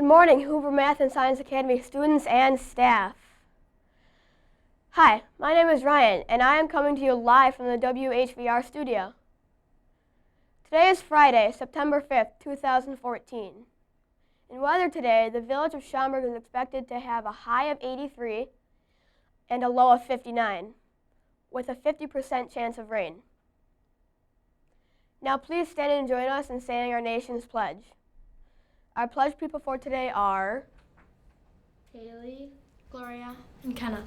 Good morning, Hoover Math and Science Academy students and staff. Hi, my name is Ryan, and I am coming to you live from the WHVR studio. Today is Friday, September 5th, 2014. In weather today, the village of Schaumburg is expected to have a high of 83 and a low of 59, with a 50% chance of rain. Now please stand and join us in saying our nation's pledge. Our pledge people for today are Haley, Gloria, and Kenna.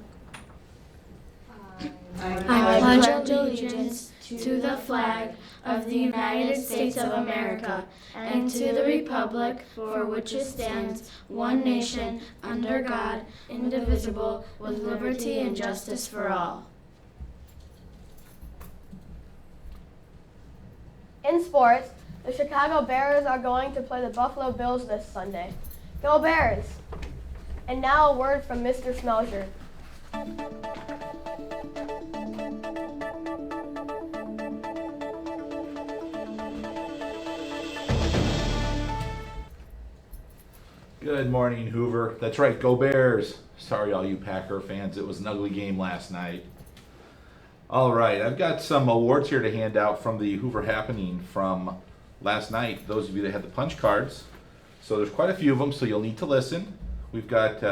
I pledge allegiance to the flag of the United States of America and to the republic for which it stands, one nation, under God, indivisible, with liberty and justice for all. In sports, the Chicago Bears are going to play the Buffalo Bills this Sunday. Go Bears! And now a word from Mr. Smelcher. Good morning, Hoover. That's right, go Bears. Sorry, all you Packer fans, it was an ugly game last night. All right, I've got some awards here to hand out from the Hoover happening from last night. Those of you that had the punch cards. So there's quite a few of them, so you'll need to listen. We've got,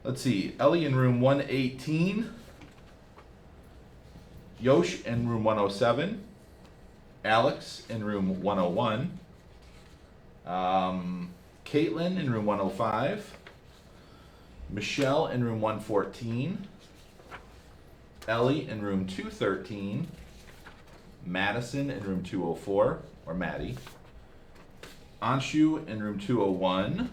let's see, Ellie in room 118, Yosh in room 107, Alex in room 101, Caitlin in room 105, Michelle in room 114, Ellie in room 213, Madison in room 204, or Maddie, Anshu in room 201.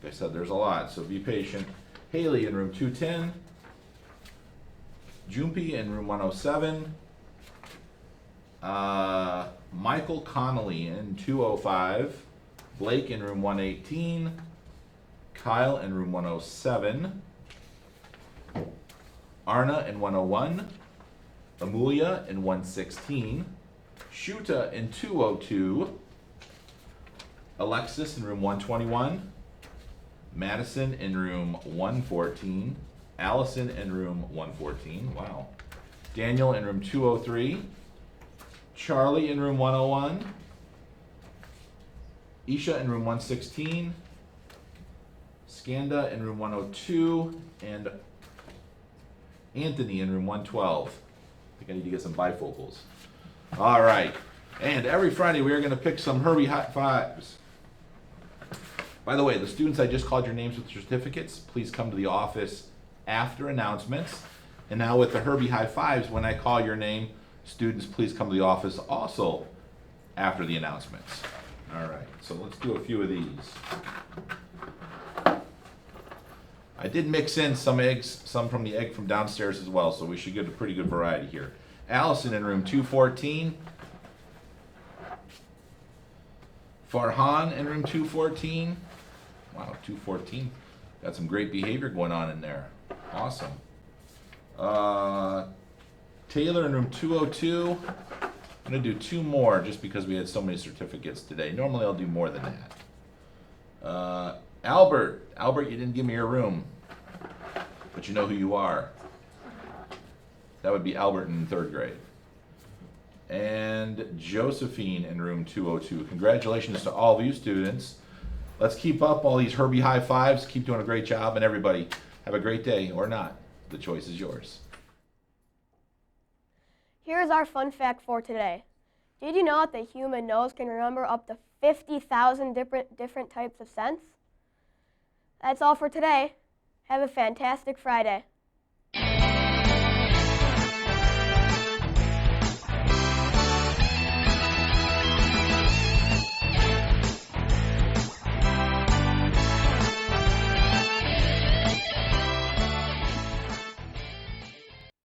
Like I said, there's a lot, so be patient. Haley in room 210, Jumpy in room 107, Michael Connolly in 205, Blake in room 118, Kyle in room 107, Arna in 101, Amelia in 116, Shuta in 202, Alexis in room 121, Madison in room 114, Allison in room 114, wow, Daniel in room 203, Charlie in room 101, Isha in room 116, Skanda in room 102, and Anthony in room 112. I think I need to get some bifocals. All right, and every Friday we are going to pick some Herbie High Fives. By the way, the students I just called your names with certificates, please come to the office after announcements. And now with the Herbie High Fives, when I call your name, students, please come to the office also after the announcements. All right, so let's do a few of these. I did mix in some eggs, some from the egg from downstairs as well, so we should get a pretty good variety here. Allison in room 214. Farhan in room 214. Wow, 214. Got some great behavior going on in there. Awesome. Taylor in room 202. I'm going to do two more just because we had so many certificates today. Normally I'll do more than that. Albert, you didn't give me your room, but you know who you are. That would be Albert in third grade. And Josephine in room 202. Congratulations to all of you students. Let's keep up all these Herbie High Fives. Keep doing a great job, and everybody have a great day, or not. The choice is yours. Here's our fun fact for today. Did you know that the human nose can remember up to 50,000 different types of scents? That's all for today. Have a fantastic Friday.